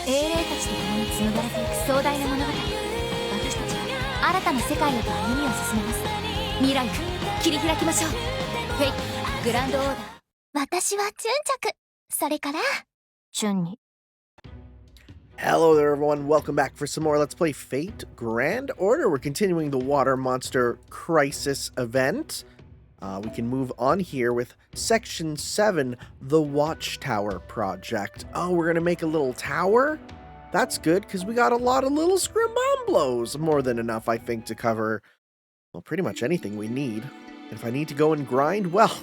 英霊たちと共に紡がれていく壮大な物語。私たちは新たな世界へと歩みを進めます。未来を切り開きましょう。フェイトグランドオーダー。私はチュンチャク、それからチュンに。Hello there, everyone. Welcome back for some more Let's Play Fate Grand Order. We're continuing the Water Monster Crisis event. We can move on here with Section 7, the Watchtower project. Oh, we're going to make a little tower? That's good, because we got a lot of little scrim bomb blows. More than enough, I think, to cover, well, pretty much anything we need. And if I need to go and grind, well,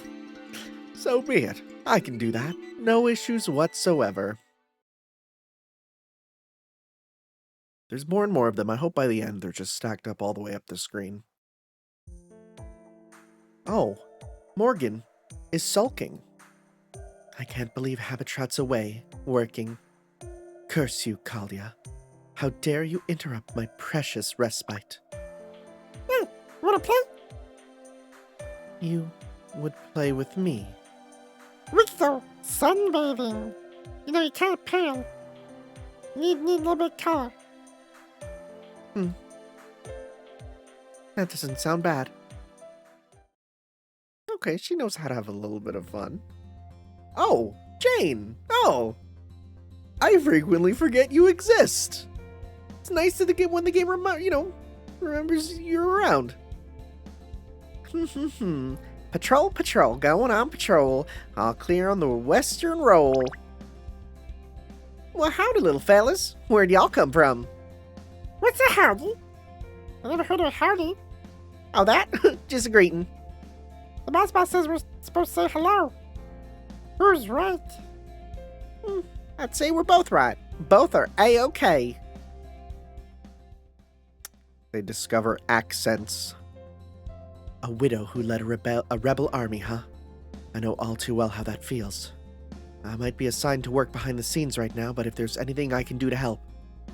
so be it. I can do that. No issues whatsoever. There's more and more of them. I hope by the end they're just stacked up all the way up the screen. Oh, Morgan is sulking. I can't believe Habitat's away, working. Curse you, Kalia. How dare you interrupt my precious respite? Hey, wanna play? You would play with me? Rico, sunbathing. You know, you're kind of pale. Need a little bit of color. That doesn't sound bad. Okay, she knows how to have a little bit of fun. Oh, Jane! Oh! I frequently forget you exist! It's nice to get when the game remembers you're around. Patrol, going on patrol. All clear on the western roll. Well, howdy, little fellas. Where'd y'all come from? What's a howdy? I never heard of a howdy. Oh, that? Just a greeting. The boss says we're supposed to say hello. Who's right? I'd say we're both right. Both are A-okay. They discover accents. A widow who led a rebel army, huh? I know all too well how that feels. I might be assigned to work behind the scenes right now, but if there's anything I can do to help,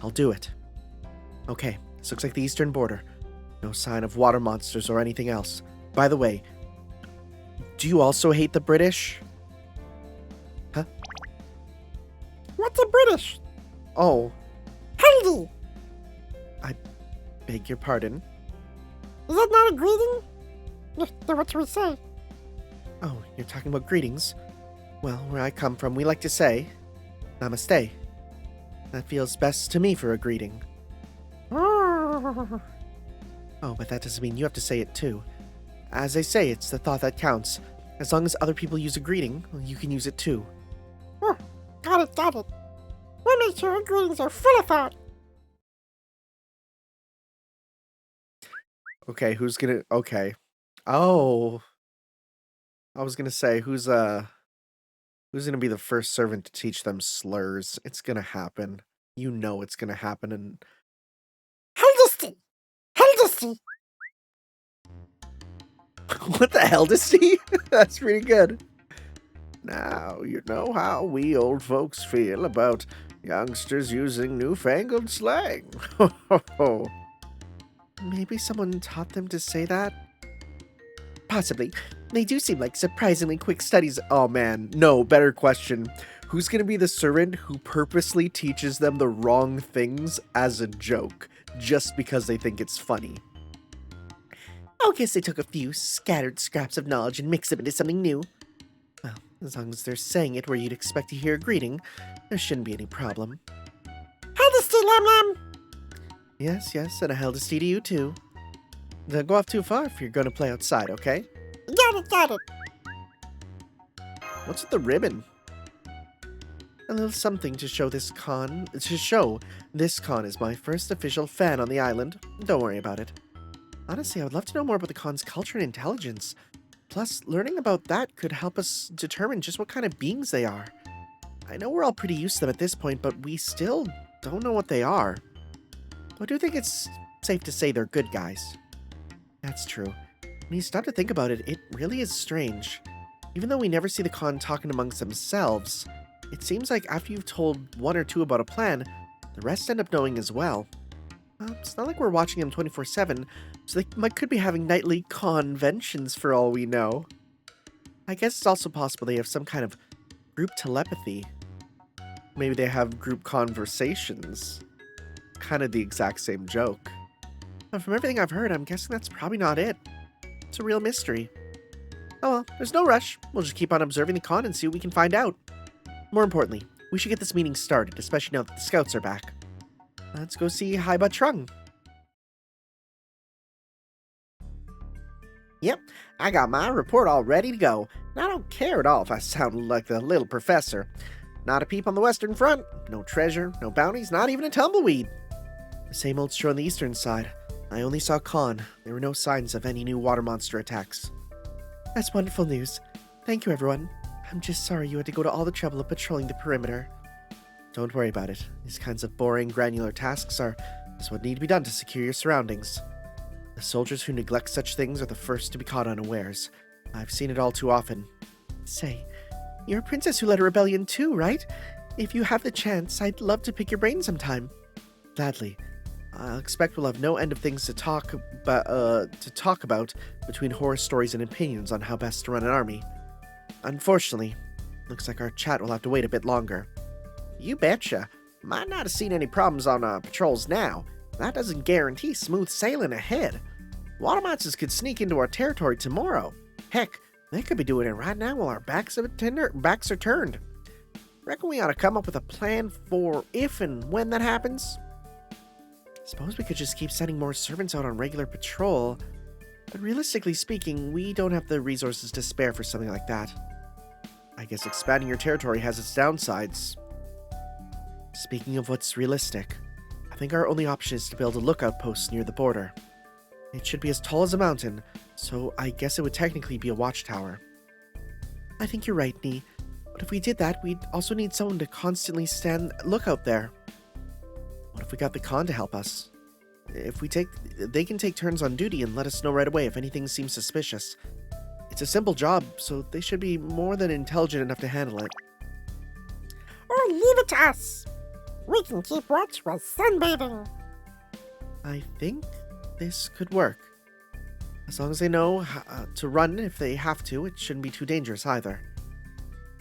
I'll do it. Okay, this looks like the eastern border. No sign of water monsters or anything else. By the way, do you also hate the British? Huh? What's a British? Oh. Howdy! I beg your pardon? Is that not a greeting? Then what should we say? Oh, you're talking about greetings? Well, where I come from, we like to say, Namaste. That feels best to me for a greeting. Oh, but that doesn't mean you have to say it too. As they say, it's the thought that counts. As long as other people use a greeting, you can use it too. oh, got it. We'll make sure our greetings are full of thought. Okay, okay. Oh. I was gonna say, who's gonna be the first servant to teach them slurs? It's gonna happen. You know it's gonna happen, and... Heldesty! What the hell, Dusty? That's pretty good. Now, you know how we old folks feel about youngsters using newfangled slang. Maybe someone taught them to say that? Possibly. They do seem like surprisingly quick studies. Oh man, no, better question. Who's gonna be the servant who purposely teaches them the wrong things as a joke, just because they think it's funny? I guess they took a few scattered scraps of knowledge and mixed them into something new. Well, as long as they're saying it where you'd expect to hear a greeting, there shouldn't be any problem. Heldesty, Lam. Yes, and a Heldesty to you too. Don't go off too far if you're gonna play outside, okay? Got it. What's with the ribbon? A little something to show this con is my first official fan on the island. Don't worry about it. Honestly, I would love to know more about the con's culture and intelligence. Plus, learning about that could help us determine just what kind of beings they are. I know we're all pretty used to them at this point, but we still don't know what they are. I do think it's safe to say they're good guys. That's true. When you stop to think about it, it really is strange. Even though we never see the con talking amongst themselves, it seems like after you've told one or two about a plan, the rest end up knowing as well. It's not like we're watching them 24/7, so they could be having nightly conventions for all we know. I guess it's also possible they have some kind of group telepathy. Maybe they have group conversations. Kind of the exact same joke. But from everything I've heard, I'm guessing that's probably not it. It's a real mystery. Oh well, there's no rush. We'll just keep on observing the con and see what we can find out. More importantly, we should get this meeting started, especially now that the scouts are back. Let's go see Haiba Trung. Yep, I got my report all ready to go. And I don't care at all if I sound like the little professor. Not a peep on the western front, no treasure, no bounties, not even a tumbleweed. The same old story on the eastern side. I only saw Khan. There were no signs of any new water monster attacks. That's wonderful news. Thank you, everyone. I'm just sorry you had to go to all the trouble of patrolling the perimeter. Don't worry about it. These kinds of boring, granular tasks are just what need to be done to secure your surroundings. The soldiers who neglect such things are the first to be caught unawares. I've seen it all too often. Say, you're a princess who led a rebellion too, right? If you have the chance, I'd love to pick your brain sometime. Gladly. I expect we'll have no end of things to talk about between horror stories and opinions on how best to run an army. Unfortunately, looks like our chat will have to wait a bit longer. You betcha. Might not have seen any problems on patrols now. That doesn't guarantee smooth sailing ahead. Water monsters could sneak into our territory tomorrow. Heck, they could be doing it right now while our backs are turned. Reckon we ought to come up with a plan for if and when that happens? Suppose we could just keep sending more servants out on regular patrol, but realistically speaking, we don't have the resources to spare for something like that. I guess expanding your territory has its downsides. Speaking of what's realistic, I think our only option is to build a lookout post near the border. It should be as tall as a mountain, so I guess it would technically be a watchtower. I think you're right, Nee, but if we did that, we'd also need someone to constantly stand lookout there. What if we got the Khan to help us? They can take turns on duty and let us know right away if anything seems suspicious. It's a simple job, so they should be more than intelligent enough to handle it. Or leave it to us. We can keep watch while sunbathing. I think this could work. As long as they know to run if they have to, it shouldn't be too dangerous either.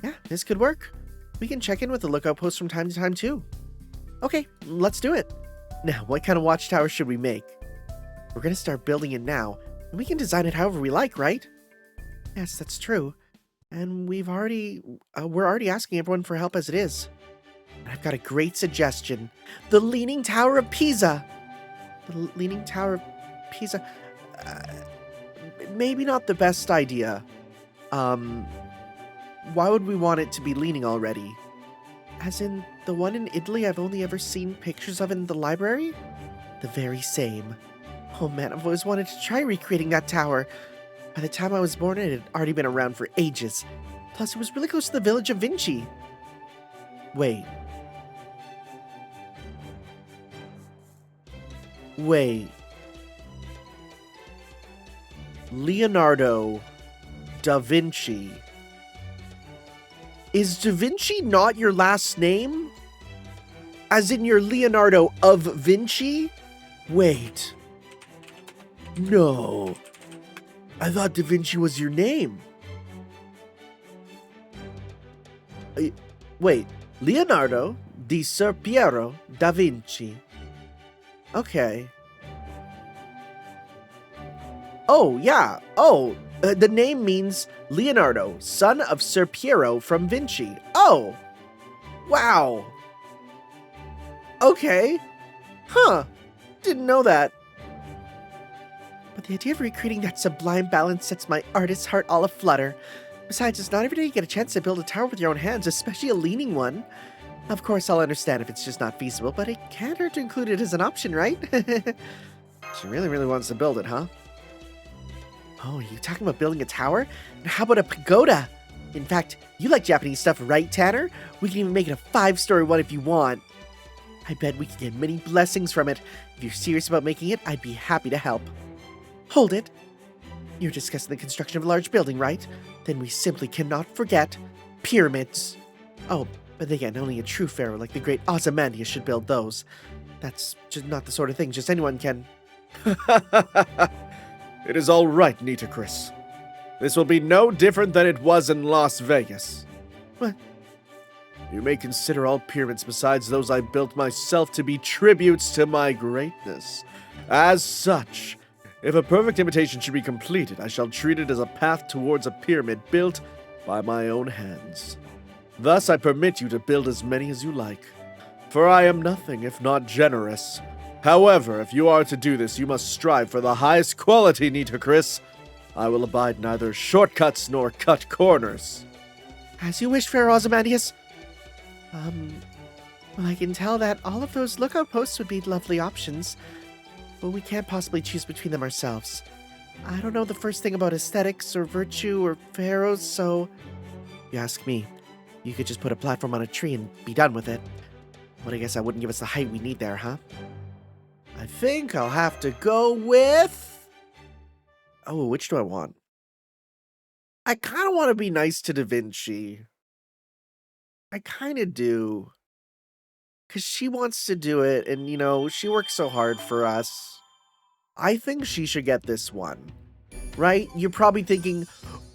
Yeah, this could work. We can check in with the lookout post from time to time too. Okay, let's do it. Now, what kind of watchtower should we make? We're gonna start building it now, and we can design it however we like, right? Yes, that's true. And we're already asking everyone for help as it is. And I've got a great suggestion. The Leaning Tower of Pisa. The Leaning Tower of Pisa. Maybe not the best idea. Why would we want it to be leaning already? As in, the one in Italy I've only ever seen pictures of in the library? The very same. Oh man, I've always wanted to try recreating that tower. By the time I was born, it had already been around for ages. Plus, it was really close to the village of Vinci. Wait. Leonardo da Vinci. Is Da Vinci not your last name? As in you're Leonardo of Vinci? Wait. No. I thought Da Vinci was your name. Wait. Leonardo di Ser Piero da Vinci. Okay. Oh, yeah. Oh, the name means Leonardo, son of Ser Piero from Vinci. Oh! Wow. Okay. Huh. Didn't know that. But the idea of recreating that sublime balance sets my artist's heart all aflutter. Besides, it's not every day you get a chance to build a tower with your own hands, especially a leaning one. Of course, I'll understand if it's just not feasible, but it can't hurt to include it as an option, right? She really wants to build it, huh? Oh, are you talking about building a tower? And how about a pagoda? In fact, you like Japanese stuff, right, Tanner? We can even make it a 5-story one if you want. I bet we can get many blessings from it. If you're serious about making it, I'd be happy to help. Hold it. You're discussing the construction of a large building, right? Then we simply cannot forget pyramids. Oh, but again, only a true pharaoh like the great Ozymandias should build those. That's just not the sort of thing just anyone can. It is all right, You may consider all pyramids besides those I built myself to be tributes to my greatness. As such, if a perfect imitation should be completed, I shall treat it as a path towards a pyramid built by my own hands. Thus I permit you to build as many as you like, for I am nothing if not generous. However, if you are to do this, you must strive for the highest quality, Nitocris. I will abide neither shortcuts nor cut corners. As you wish, Fair Ozymandias. Well, I can tell that all of those lookout posts would be lovely options, but we can't possibly choose between them ourselves. I don't know the first thing about aesthetics or virtue or pharaohs, so... If you ask me, you could just put a platform on a tree and be done with it. But I guess that wouldn't give us the height we need there, huh? I think I'll have to go with... Oh, which do I want? I kind of want to be nice to Da Vinci. I kind of do. Because she wants to do it, and, you know, she works so hard for us. I think she should get this one. Right? You're probably thinking,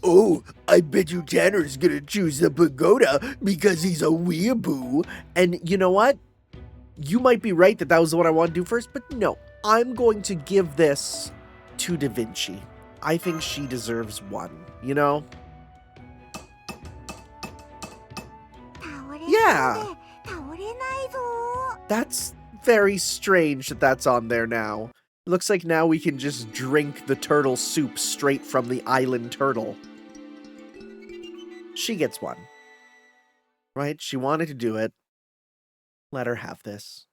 oh, I bet you Tanner's gonna choose the pagoda because he's a weeaboo. And you know what? You might be right that was the one I want to do first, but no. I'm going to give this to Da Vinci. I think she deserves one, you know? Yeah. That's very strange that that's on there now. Looks like now we can just drink the turtle soup straight from the island turtle. She gets one. Right? She wanted to do it. Let her have this.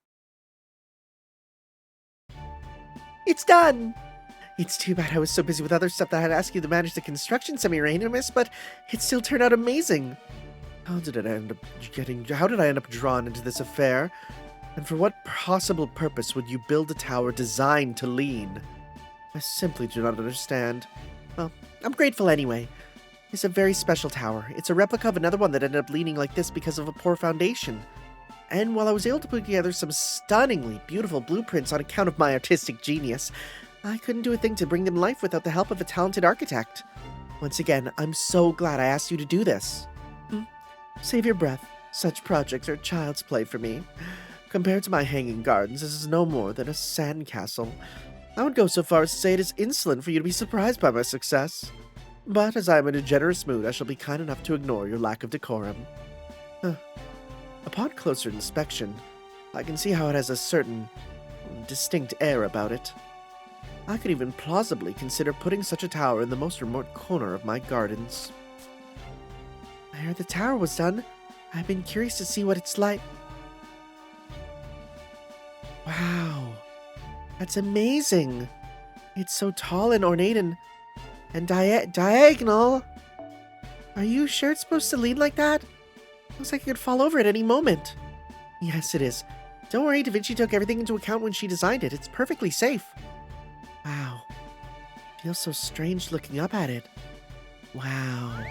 It's done! It's too bad I was so busy with other stuff that I had to ask you to manage the construction, Semiramis, but it still turned out amazing. How did I end up drawn into this affair? And for what possible purpose would you build a tower designed to lean? I simply do not understand. Well, I'm grateful anyway. It's a very special tower. It's a replica of another one that ended up leaning like this because of a poor foundation. And while I was able to put together some stunningly beautiful blueprints on account of my artistic genius, I couldn't do a thing to bring them to life without the help of a talented architect. Once again, I'm so glad I asked you to do this. Save your breath. Such projects are child's play for me. Compared to my hanging gardens, this is no more than a sandcastle. I would go so far as to say it is insolent for you to be surprised by my success. But as I am in a generous mood, I shall be kind enough to ignore your lack of decorum. Upon closer inspection, I can see how it has a certain distinct air about it. I could even plausibly consider putting such a tower in the most remote corner of my gardens. I heard the tower was done. I've been curious to see what it's like. Wow, that's amazing. It's so tall and ornate and diagonal. Are you sure it's supposed to lean like that? Looks like it could fall over at any moment. Yes, it is. Don't worry, Da Vinci took everything into account when she designed it. It's perfectly safe. Wow. Feels so strange looking up at it. Wow.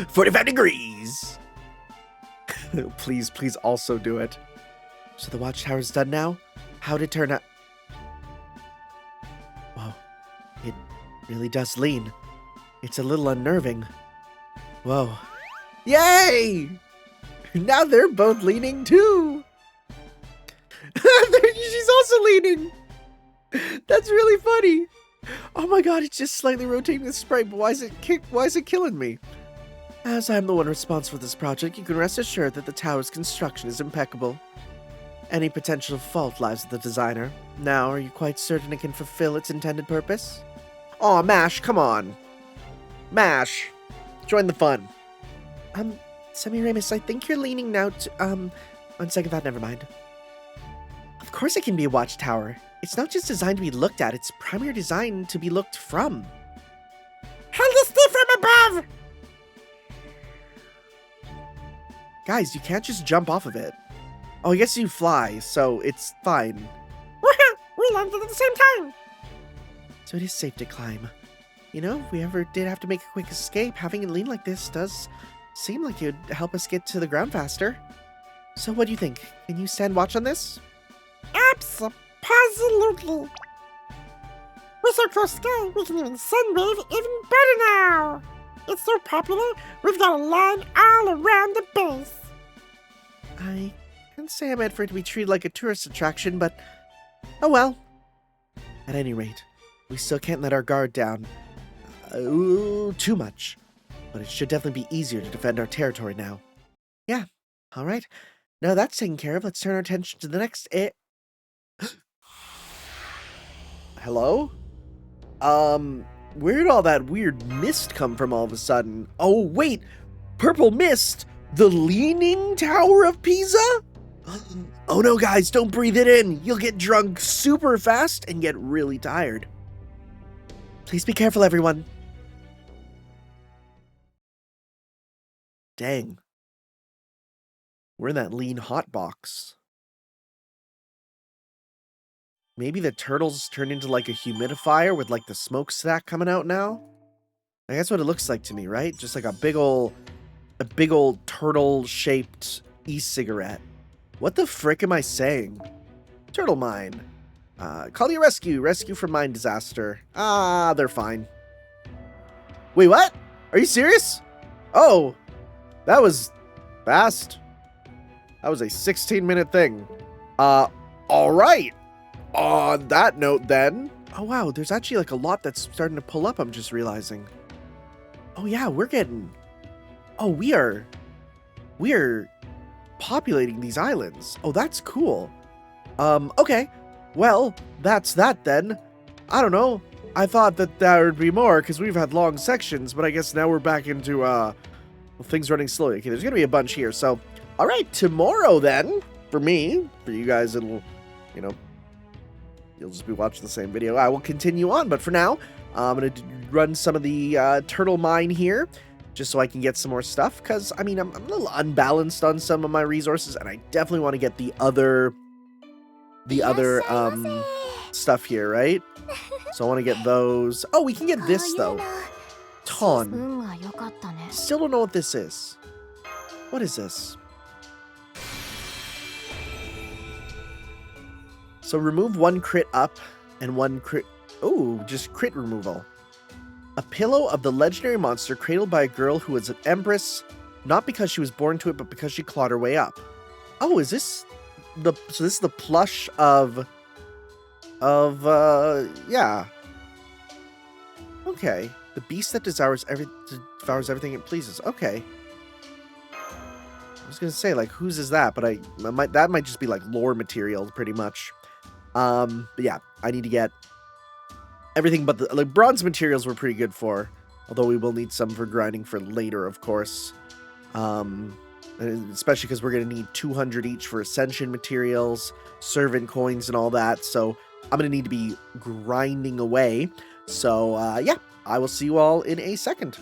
45 degrees! Please also do it. So the watchtower's done now? How'd it turn out? Whoa. It really does lean. It's a little unnerving. Whoa. Yay! Now they're both leaning too! She's also leaning! That's really funny! Oh my god, it's just slightly rotating the sprite, but why is it killing me? As I'm the one responsible for this project, you can rest assured that the tower's construction is impeccable. Any potential fault lies with the designer. Now, are you quite certain it can fulfill its intended purpose? Aw, Mash, come on. Mash, join the fun. Semiramis, I think you're leaning now to, on second thought, never mind. Of course it can be a watchtower. It's not just designed to be looked at, it's primarily designed to be looked from. How does it from above? Guys, you can't just jump off of it. Oh, I guess you fly, so it's fine. We landed at the same time. So it is safe to climb. You know, if we ever did have to make a quick escape, having it lean like this does seem like it would help us get to the ground faster. So what do you think? Can you stand watch on this? Absolutely. We're so close to sky, we can even sunbathe even better now. It's so popular, we've got a line all around the base. I can't say I meant for it to be treated like a tourist attraction, but oh well. At any rate, we still can't let our guard down too much, but it should definitely be easier to defend our territory now. Yeah, all right. Now that's taken care of, let's turn our attention to the next Hello? Where did all that weird mist come from all of a sudden? Oh, wait! Purple mist! The Leaning Tower of Pisa? Oh no, guys, don't breathe it in! You'll get drunk super fast and get really tired. Please be careful, everyone. Dang. We're in that lean hot box. Maybe the turtles turned into like a humidifier with like the smokestack coming out now? I guess what it looks like to me, right? Just like a big old turtle-shaped e-cigarette. What the frick am I saying? Turtle mine. Call your rescue. Rescue from mine disaster. Ah, they're fine. Wait, what? Are you serious? Oh, that was fast. That was a 16-minute thing. All right. On that note, then. Oh, wow. There's actually like a lot that's starting to pull up, I'm just realizing. Oh, yeah. We're getting... Oh, we are populating these islands. Oh, that's cool. Okay. Well, that's that then. I don't know. I thought that there would be more because we've had long sections, but I guess now we're back into, well, things running slowly. Okay, there's going to be a bunch here. So, all right, tomorrow then, for me, for you guys, it'll, you know, you'll just be watching the same video. I will continue on, but for now, I'm going to run some of the turtle mine here, just so I can get some more stuff, because, I mean, I'm a little unbalanced on some of my resources, and I definitely want to get the other stuff here, right? So I want to get those. Oh, we can get this, though. Ton. Still don't know what this is. What is this? So remove one crit up and one crit... Oh, just crit removal. A pillow of the legendary monster cradled by a girl who was an empress, not because she was born to it, but because she clawed her way up. Oh, is this the... So this is the plush of... yeah. Okay. The beast that devours everything it pleases. Okay. I was gonna say, like, whose is that? But that might just be, like, lore material, pretty much. But yeah, I need to get everything but the, like, bronze materials we're pretty good for. Although we will need some for grinding for later, of course. And especially because we're gonna need 200 each for ascension materials, servant coins, and all that. So I'm gonna need to be grinding away. So, yeah, I will see you all in a second.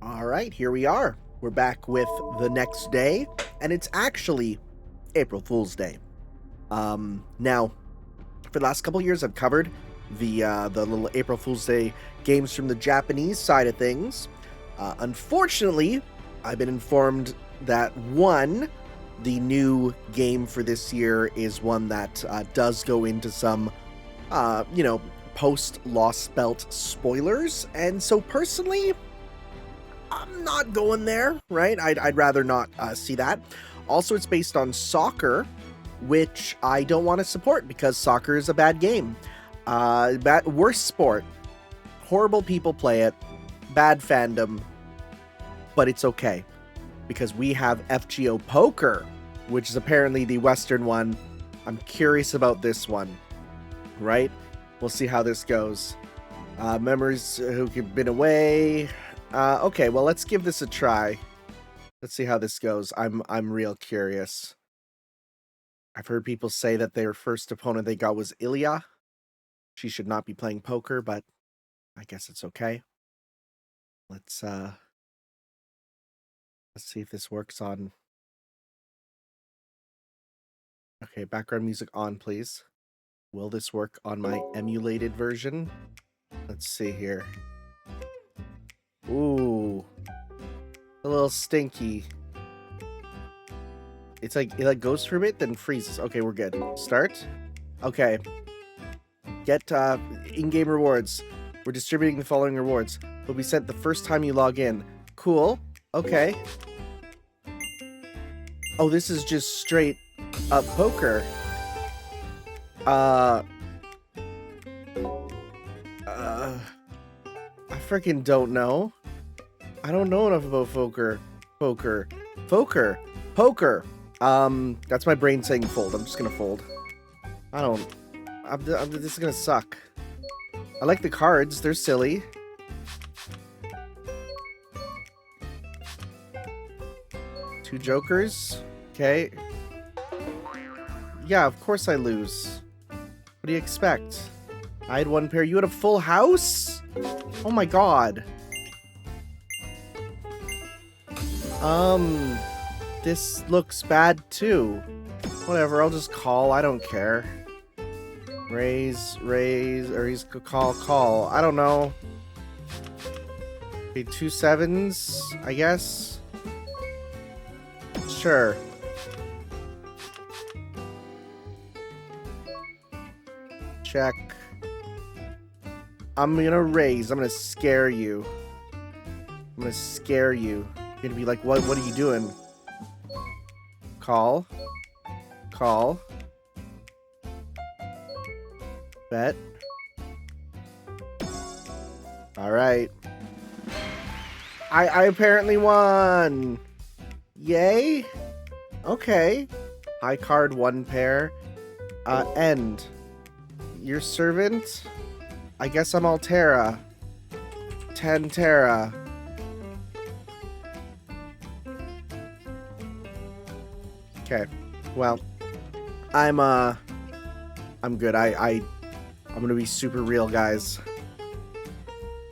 Alright, here we are. We're back with the next day, and it's actually April Fool's Day. Now, for the last couple years, I've covered the little April Fool's Day games from the Japanese side of things. Unfortunately, I've been informed that the new game for this year is one that does go into some post-Lost Belt spoilers, and so personally, I'm not going there, right? I'd rather not see that. Also, it's based on soccer, which I don't want to support because soccer is a bad game. Worst sport. Horrible people play it. Bad fandom. But it's okay, because we have FGO Poker, which is apparently the Western one. I'm curious about this one, right? We'll see how this goes. Members who have been away. Okay, well, let's give this a try. Let's see how this goes. I'm real curious. I've heard people say that their first opponent they got was Ilya. She should not be playing poker, but I guess it's okay. Let's see if this works on. Okay, background music on, please. Will this work on my emulated version? Let's see here. Ooh. A little stinky. It's like, it goes for a bit, then freezes. Okay, we're good. Start. Okay. Get in-game rewards. We're distributing the following rewards. Will be sent the first time you log in. Cool. Okay. Oh, this is just straight up poker. I freaking don't know. I don't know enough about poker. Poker. That's my brain saying fold. I'm just gonna fold. This is gonna suck. I like the cards. They're silly. Two jokers. Okay. Yeah, of course I lose. What do you expect? I had one pair. You had a full house? Oh my god. This looks bad too. Whatever, I'll just call. I don't care. Raise, or he's call. I don't know. Okay, 2 7s, I guess. Sure. Check. I'm gonna raise. I'm gonna scare you. I'm gonna scare you. You're gonna be like, what are you doing? Call. Bet. Alright. I apparently won! Yay? Okay. High card 1 pair. End. Your servant? I guess I'm Altera. 10 Terra. Okay. Well, I'm good. I'm gonna be super real, guys.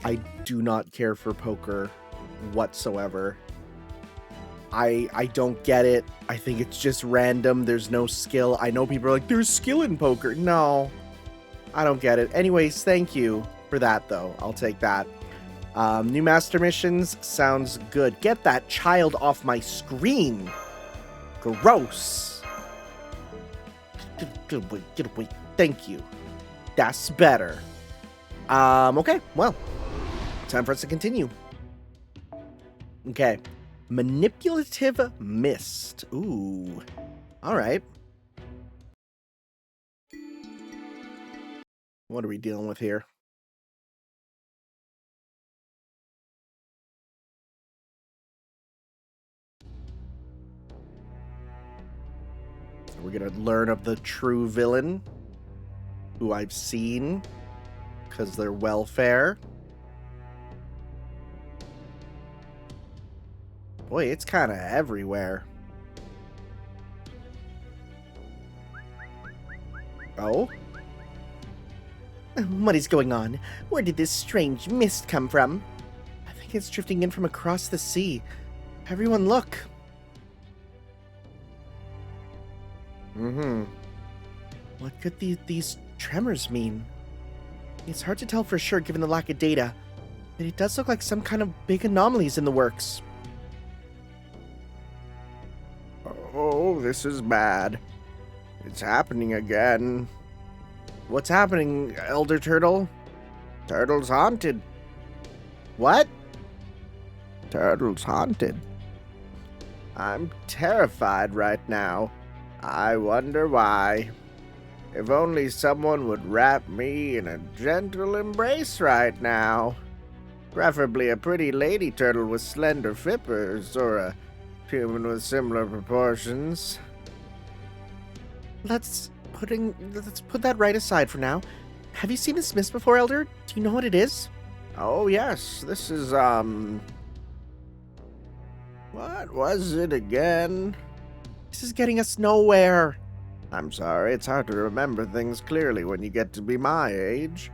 I do not care for poker whatsoever. I don't get it. I think it's just random. There's no skill. I know people are like, there's skill in poker. No, I don't get it. Anyways, thank you for that, though. I'll take that. New master missions sounds good. Get that child off my screen. Gross. Get away. Thank you. That's better. Okay, well, time for us to continue. Okay. Manipulative mist. Ooh. Alright. What are we dealing with here? We're gonna learn of the true villain, who I've seen, because they're welfare. Boy, it's kind of everywhere. Oh? What is going on? Where did this strange mist come from? I think it's drifting in from across the sea. Everyone look. What could these tremors mean? It's hard to tell for sure given the lack of data, but it does look like some kind of big anomalies in the works. Oh, this is bad. It's happening again. What's happening, Elder Turtle? Turtle's haunted. What? Turtle's haunted. I'm terrified right now. I wonder why. If only someone would wrap me in a gentle embrace right now. Preferably a pretty lady turtle with slender flippers, or a human with similar proportions. Let's put that right aside for now. Have you seen this mist before, Elder? Do you know what it is? Oh yes, this is what was it again? This is getting us nowhere. I'm sorry, it's hard to remember things clearly when you get to be my age.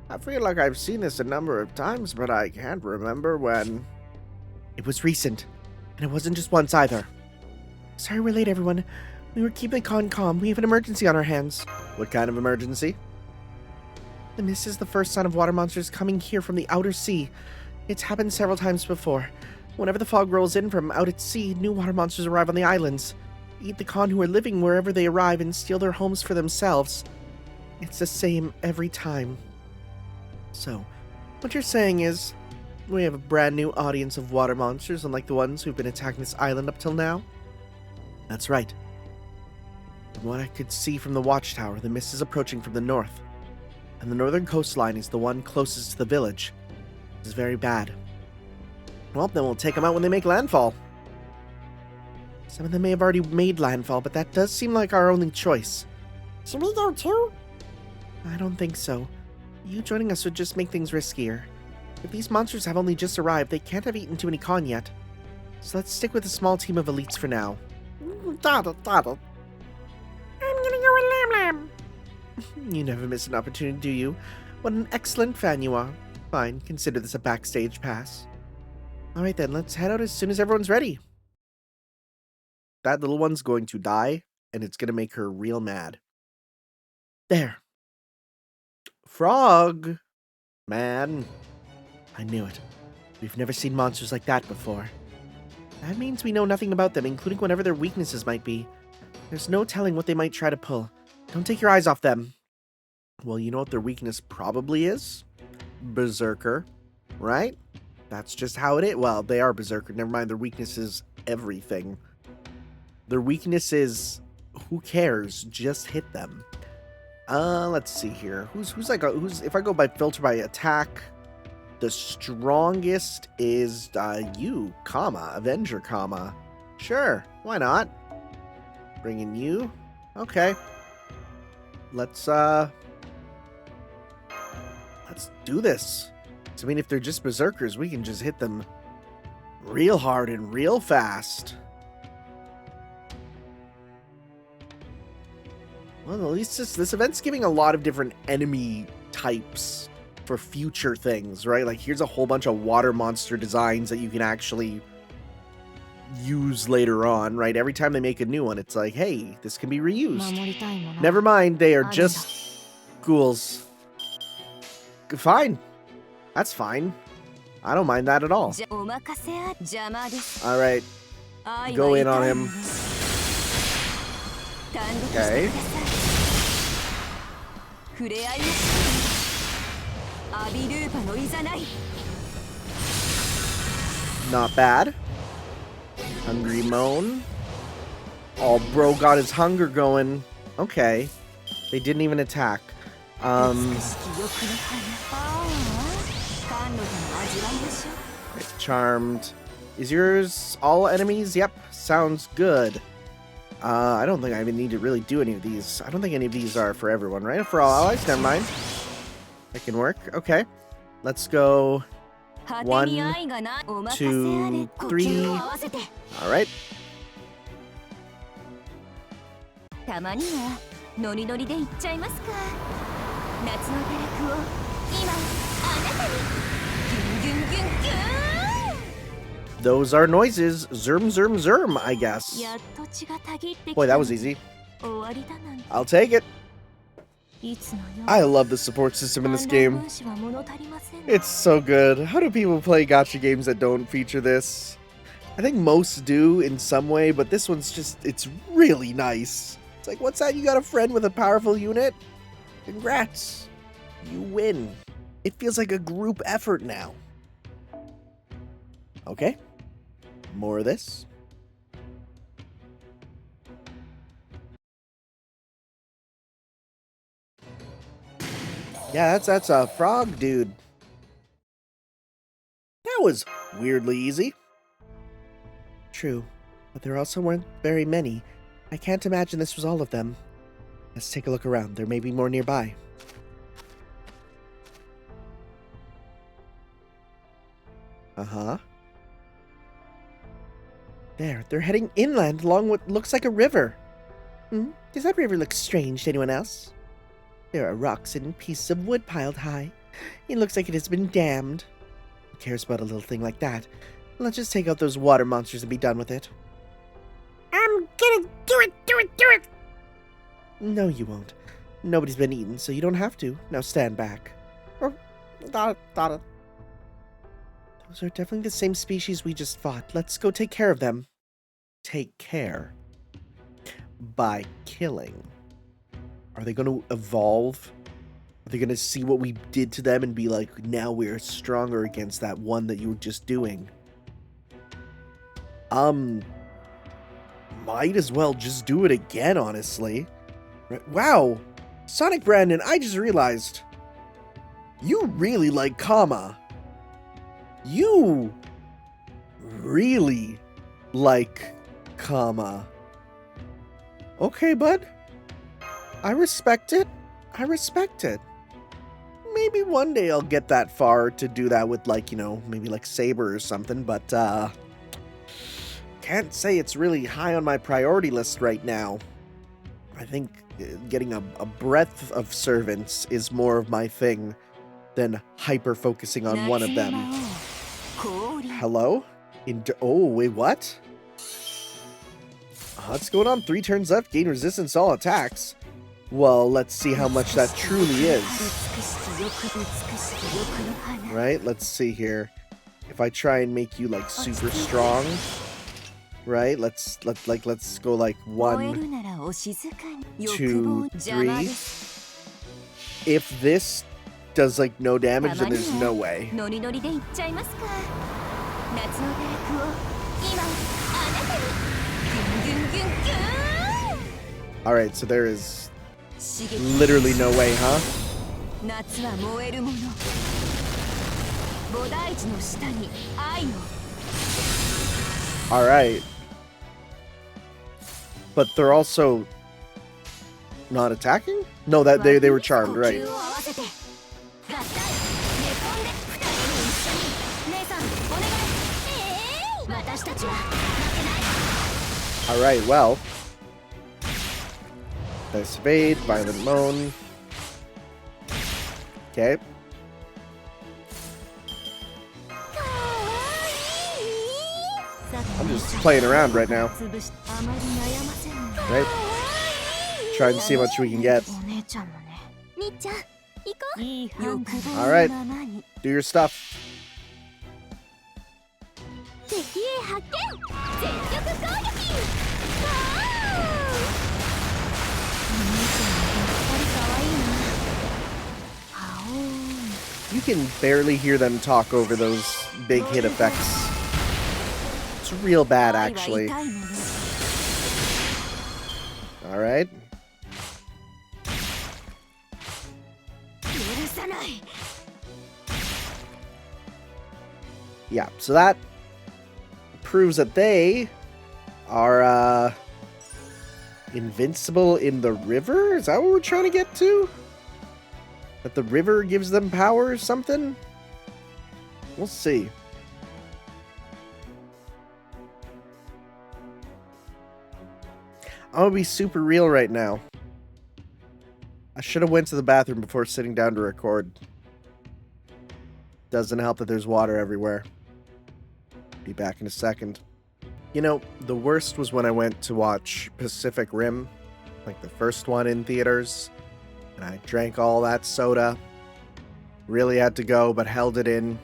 I feel like I've seen this a number of times, but I can't remember when. It was recent, and it wasn't just once either. Sorry we're late, everyone. We were keeping the con calm. We have an emergency on our hands. What kind of emergency? The mist is the first sign of water monsters coming here from the outer sea. It's happened several times before. Whenever the fog rolls in from out at sea, new water monsters arrive on the islands. Eat the con who are living wherever they arrive and steal their homes for themselves. It's the same every time. So, What you're saying is, we have a brand new audience of water monsters, unlike the ones who've been attacking this island up till now? That's right. From what I could see from the Watchtower, the mist is approaching from the north, and the northern coastline is the one closest to the village. This is very bad. Well, then we'll take them out when they make landfall. Some of them may have already made landfall, but that does seem like our only choice. Should we go too? I don't think so. You joining us would just make things riskier. If these monsters have only just arrived, they can't have eaten too many con yet. So let's stick with a small team of elites for now. Got it. I'm gonna go with Lam Lam. You never miss an opportunity, do you? What an excellent fan you are. Fine, consider this a backstage pass. Alright then, let's head out as soon as everyone's ready. That little one's going to die, and it's gonna make her real mad. There. Frog! Man. I knew it. We've never seen monsters like that before. That means we know nothing about them, including whatever their weaknesses might be. There's no telling what they might try to pull. Don't take your eyes off them. Well, you know what their weakness probably is? Berserker. Right? That's just how it is. Well, they are Berserker. Never mind, their weakness is everything. Their weakness is, who cares? Just hit them. Let's see here. Who's if I go by filter by attack, the strongest is you, Avenger, Sure, why not? Bring in you. Okay. Let's do this. So, I mean, if they're just berserkers, we can just hit them real hard and real fast. Well, at least this event's giving a lot of different enemy types for future things, right? Like, here's a whole bunch of water monster designs that you can actually use later on, right? Every time they make a new one, it's like, hey, this can be reused. Never mind, they are just ghouls. Fine. That's fine. I don't mind that at all. Alright. Go in on him. Okay. Not bad. Hungry moan. Oh, bro got his hunger going. Okay. They didn't even attack. Charmed. Is yours all enemies? Yep. Sounds good. I don't think I even need to really do any of these. I don't think any of these are for everyone, right? For all allies? Never mind. That can work. Okay. Let's go. 1, 2, 3. Alright. Those are noises. Zerm, zerm, zerm, I guess. Boy, that was easy. I'll take it. I love the support system in this game. It's so good. How do people play gacha games that don't feature this? I think most do in some way, but this one's just, it's really nice. It's like, what's that? You got a friend with a powerful unit? Congrats. You win. It feels like a group effort now. Okay. More of this. Yeah, that's a frog dude. That was weirdly easy. True, but there also weren't very many. I can't imagine this was all of them. Let's take a look around. There may be more nearby. Uh-huh. There, they're heading inland along what looks like a river. Does that river look strange to anyone else? There are rocks and pieces of wood piled high. It looks like it has been dammed. Who cares about a little thing like that? Let's just take out those water monsters and be done with it. I'm gonna do it! No, you won't. Nobody's been eaten, so you don't have to. Now stand back. Got it. Those are definitely the same species we just fought. Let's go take care of them. Take care. By killing. Are they going to evolve Are they gonna see what we did to them and be like, now we're stronger against that one that you were just doing? Might as well just do it again, honestly. Wow! Sonic Brandon, I just realized. You really like Kama. You really like Kama. Okay, bud. I respect it. I respect it. Maybe one day I'll get that far to do that with, like, you know, maybe like Saber or something, but, can't say it's really high on my priority list right now. I think getting a breadth of servants is more of my thing than hyper-focusing on one of them. Hello? Oh, wait, what? What's going on? 3 turns left, gain resistance to all attacks. Well, let's see how much that truly is. Right? Let's see here. If I try and make you like super strong, right? Let's go like 1, 2, 3. If this does like no damage, then there's no way. Alright, so there is literally no way, huh? Alright. But they're also not attacking? No, that they were charmed, right? Alright, well. Nice evade, violent moan. Okay. I'm just playing around right now. Right? Trying to see how much we can get. Alright. Do your stuff. You can barely hear them talk over those big hit effects. It's real bad, actually. Alright. Yeah, so that proves that they are, invincible in the river? Is that what we're trying to get to? That the river gives them power or something? We'll see. I'm gonna be super real right now. I should have went to the bathroom before sitting down to record. Doesn't help that there's water everywhere. Be back in a second. You know, the worst was when I went to watch Pacific Rim, like the first one in theaters, and I drank all that soda. Really had to go, but held it in.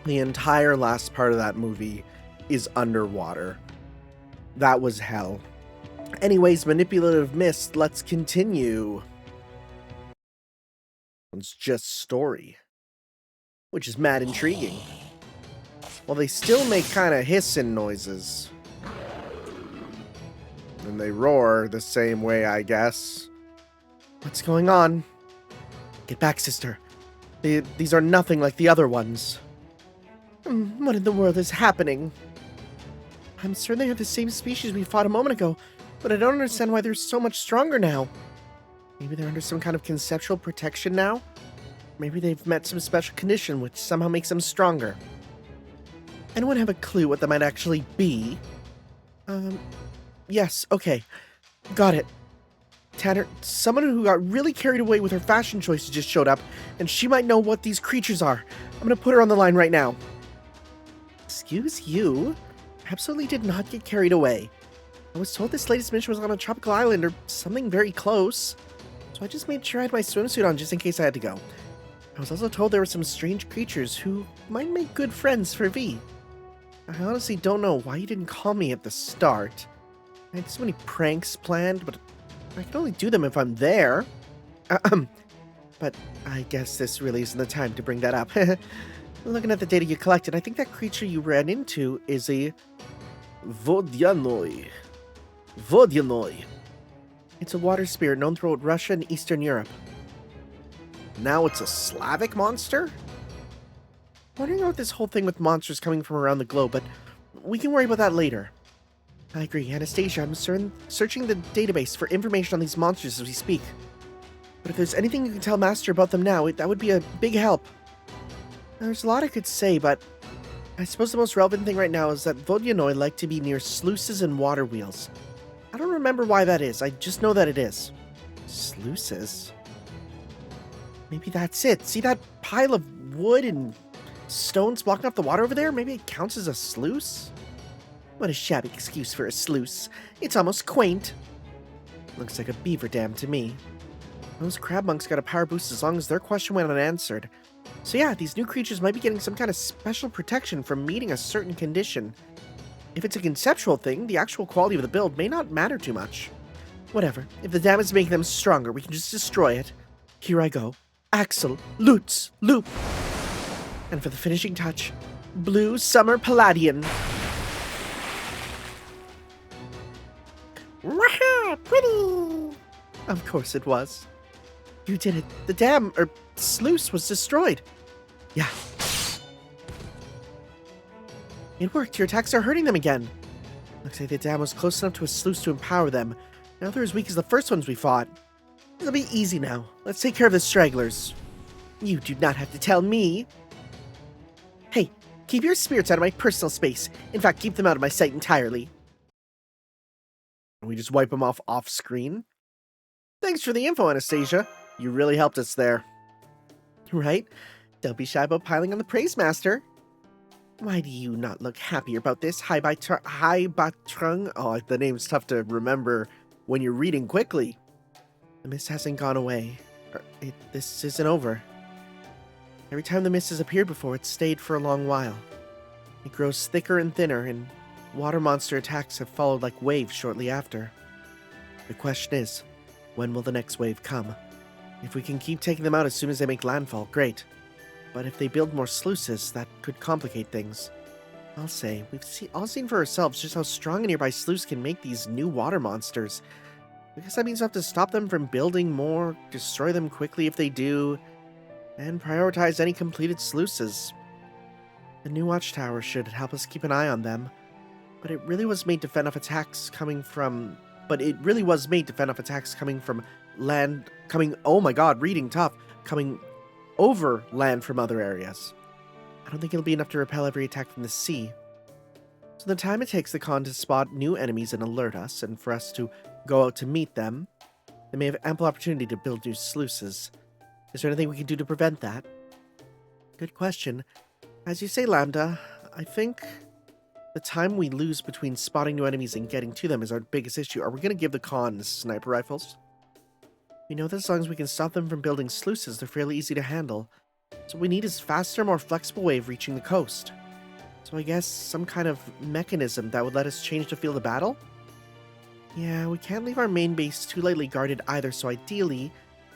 The entire last part of that movie is underwater. That was hell. Anyways, Manipulative Mist, let's continue. It's just story, which is mad intriguing. Well, they still make kind of hissing noises. And they roar the same way, I guess. What's going on? Get back, sister. These are nothing like the other ones. What in the world is happening? I'm certain they are the same species we fought a moment ago, but I don't understand why they're so much stronger now. Maybe they're under some kind of conceptual protection now? Maybe they've met some special condition which somehow makes them stronger. Anyone have a clue what that might actually be? Yes, okay. Got it. Tanner, someone who got really carried away with her fashion choices just showed up, and she might know what these creatures are. I'm gonna put her on the line right now. Excuse you? Absolutely did not get carried away. I was told this latest mission was on a tropical island or something very close, so I just made sure I had my swimsuit on just in case I had to go. I was also told there were some strange creatures who might make good friends for V. I honestly don't know why you didn't call me at the start. I had so many pranks planned, but I can only do them if I'm there. but I guess this really isn't the time to bring that up. Looking at the data you collected, I think that creature you ran into is a Vodyanoi. Vodyanoi. It's a water spirit known throughout Russia and Eastern Europe. Now it's a Slavic monster? Wondering about this whole thing with monsters coming from around the globe, but we can worry about that later. I agree, Anastasia, I'm searching the database for information on these monsters as we speak. But if there's anything you can tell Master about them now, that would be a big help. There's a lot I could say, but I suppose the most relevant thing right now is that Vodyanoi like to be near sluices and water wheels. I don't remember why that is, I just know that it is. Sluices? Maybe that's it. See that pile of wood and stones blocking off the water over there? Maybe it counts as a sluice? What a shabby excuse for a sluice. It's almost quaint. Looks like a beaver dam to me. Those crab monks got a power boost as long as their question went unanswered. So yeah, these new creatures might be getting some kind of special protection from meeting a certain condition. If it's a conceptual thing, the actual quality of the build may not matter too much. Whatever, if the dam is making them stronger, we can just destroy it. Here I go. Axel, Lutz, Loop. And for the finishing touch, Blue Summer Palladian. Waha! Pretty! Of course it was. You did it. The dam, or sluice, was destroyed. Yeah. It worked. Your attacks are hurting them again. Looks like the dam was close enough to a sluice to empower them. Now they're as weak as the first ones we fought. It'll be easy now. Let's take care of the stragglers. You do not have to tell me. Hey, keep your spirits out of my personal space. In fact, keep them out of my sight entirely. We just wipe them off screen. Thanks for the info, Anastasia. You really helped us there. Right? Don't be shy about piling on the praise, Master. Why do you not look happier about this, Haibatrung? Oh, the name's tough to remember when you're reading quickly. The mist hasn't gone away. This isn't over. Every time the mist has appeared before, it's stayed for a long while. It grows thicker and thinner, and water monster attacks have followed like waves shortly after. The question is, when will the next wave come? If we can keep taking them out as soon as they make landfall, great. But if they build more sluices, that could complicate things. I'll say, we've all seen for ourselves just how strong a nearby sluice can make these new water monsters. I guess that means we have to stop them from building more, destroy them quickly if they do, and prioritize any completed sluices. The new Watchtower should help us keep an eye on them, but it really was made to fend off attacks coming from land, coming over land from other areas. I don't think it'll be enough to repel every attack from the sea. So the time it takes the Khan to spot new enemies and alert us, and for us to go out to meet them, they may have ample opportunity to build new sluices. Is there anything we can do to prevent that? Good question. As you say, Lambda, I think the time we lose between spotting new enemies and getting to them is our biggest issue. Are we going to give the Khan sniper rifles? We know that as long as we can stop them from building sluices, they're fairly easy to handle. So what we need is faster, more flexible way of reaching the coast. So I guess some kind of mechanism that would let us change the field of battle? Yeah, we can't leave our main base too lightly guarded either, so ideally,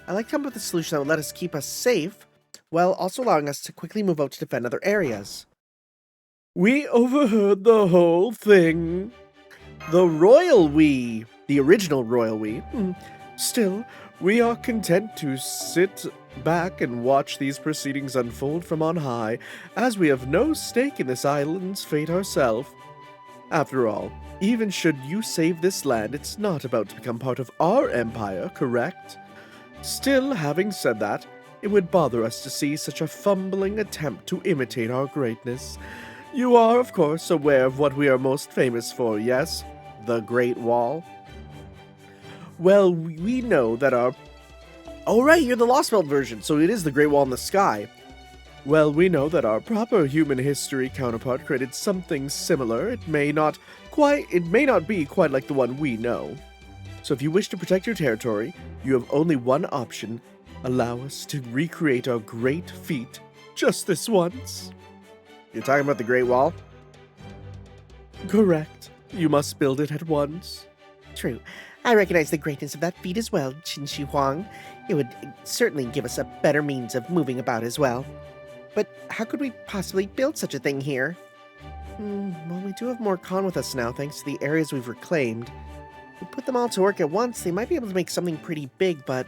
I'd like to come up with a solution that would let us keep us safe, while also allowing us to quickly move out to defend other areas. We overheard the whole thing. The original royal we. Still, we are content to sit back and watch these proceedings unfold from on high, as we have no stake in this island's fate ourselves. After all, even should you save this land, it's not about to become part of our empire, correct? Still, having said that, it would bother us to see such a fumbling attempt to imitate our greatness. You are, of course, aware of what we are most famous for, yes? The Great Wall? Well, we know that our... Oh, right, you're the Lost Belt version, so it is the Great Wall in the sky. Well, we know that our proper human history counterpart created something similar. It may not be quite like the one we know. So if you wish to protect your territory, you have only one option. Allow us to recreate our great feat just this once. You're talking about the Great Wall? Correct. You must build it at once. True. I recognize the greatness of that feat as well, Qinshi Huang. It would certainly give us a better means of moving about as well. But how could we possibly build such a thing here? Well, we do have more Khan with us now, thanks to the areas we've reclaimed. If we put them all to work at once, they might be able to make something pretty big, but...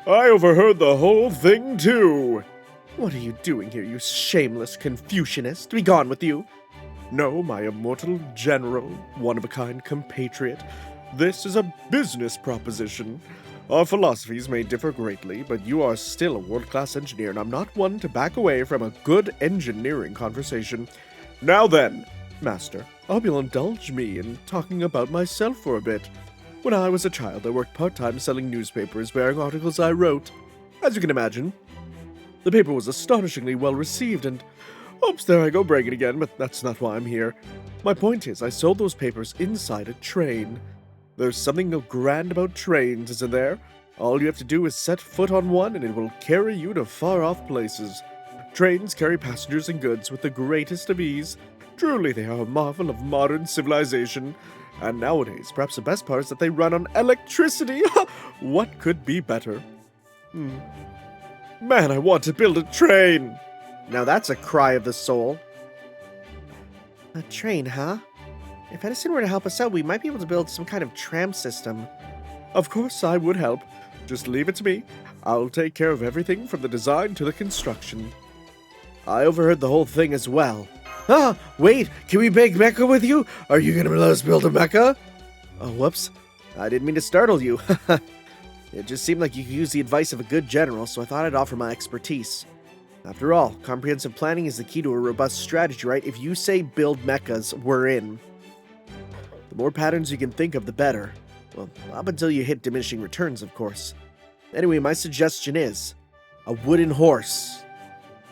I overheard the whole thing, too. What are you doing here, you shameless Confucianist? Be gone with you! No, my immortal general, one-of-a-kind compatriot. This is a business proposition. Our philosophies may differ greatly, but you are still a world-class engineer, and I'm not one to back away from a good engineering conversation. Now then, Master, I hope you'll indulge me in talking about myself for a bit. When I was a child, I worked part-time selling newspapers bearing articles I wrote. As you can imagine, the paper was astonishingly well received, and... Oops, there I go bragging again, but that's not why I'm here. My point is, I sold those papers inside a train. There's something grand about trains, isn't there? All you have to do is set foot on one, and it will carry you to far-off places. Trains carry passengers and goods with the greatest of ease. Truly, they are a marvel of modern civilization. And nowadays, perhaps the best part is that they run on electricity. What could be better? Man, I want to build a train! Now that's a cry of the soul. A train, huh? If Edison were to help us out, we might be able to build some kind of tram system. Of course I would help. Just leave it to me. I'll take care of everything from the design to the construction. I overheard the whole thing as well. Ah, wait, can we make Mecha with you? Are you gonna let us build a Mecha? Oh, whoops. I didn't mean to startle you. It just seemed like you could use the advice of a good general, so I thought I'd offer my expertise. After all, comprehensive planning is the key to a robust strategy, right? If you say build mechas, we're in. The more patterns you can think of, the better. Well, up until you hit diminishing returns, of course. Anyway, my suggestion is a wooden horse.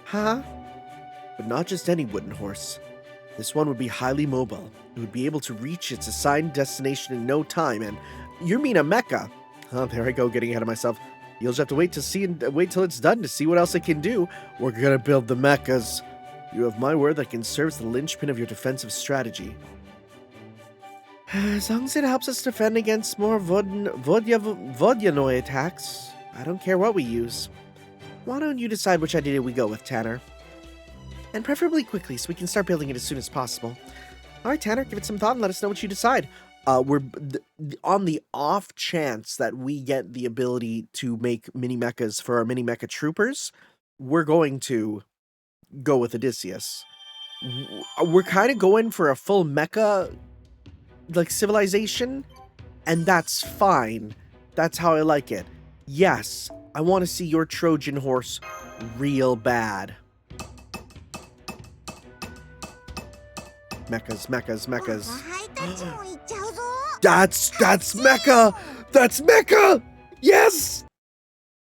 Huh? But not just any wooden horse. This one would be highly mobile. It would be able to reach its assigned destination in no time, and you mean a mecha? Oh, there I go, getting ahead of myself. You'll just have to wait till it's done to see what else it can do. We're gonna build the mechas. You have my word that can serve as the linchpin of your defensive strategy. As long as it helps us defend against more Vodyanoi attacks, I don't care what we use. Why don't you decide which idea we go with, Tanner? And preferably quickly, so we can start building it as soon as possible. Alright, Tanner, give it some thought and let us know what you decide. We're on the off chance that we get the ability to make mini mechas for our mini mecha troopers, we're going to go with Odysseus. We're kind of going for a full mecha like civilization, and that's fine. That's how I like it. Yes, I want to see your Trojan horse real bad. Mechas, mechas, mechas. That's Mecha! That's Mecha! Yes!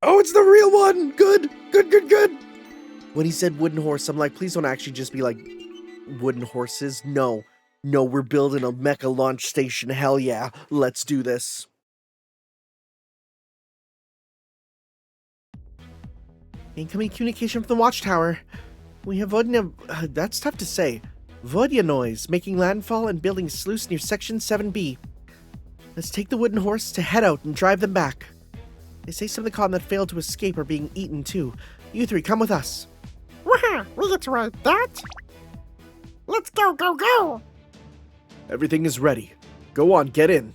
Oh, it's the real one! Good, good, good, good! When he said wooden horse, I'm like, please don't actually just be like wooden horses. No. No, we're building a Mecha launch station. Hell yeah. Let's do this. Incoming communication from the Watchtower. We have that's tough to say. Vodyanois making landfall and building a sluice near Section 7B. Let's take the wooden horse to head out and drive them back. They say some of the Khan that failed to escape are being eaten too. You three, come with us. Waha! We get to ride that? Let's go, go, go! Everything is ready. Go on, get in.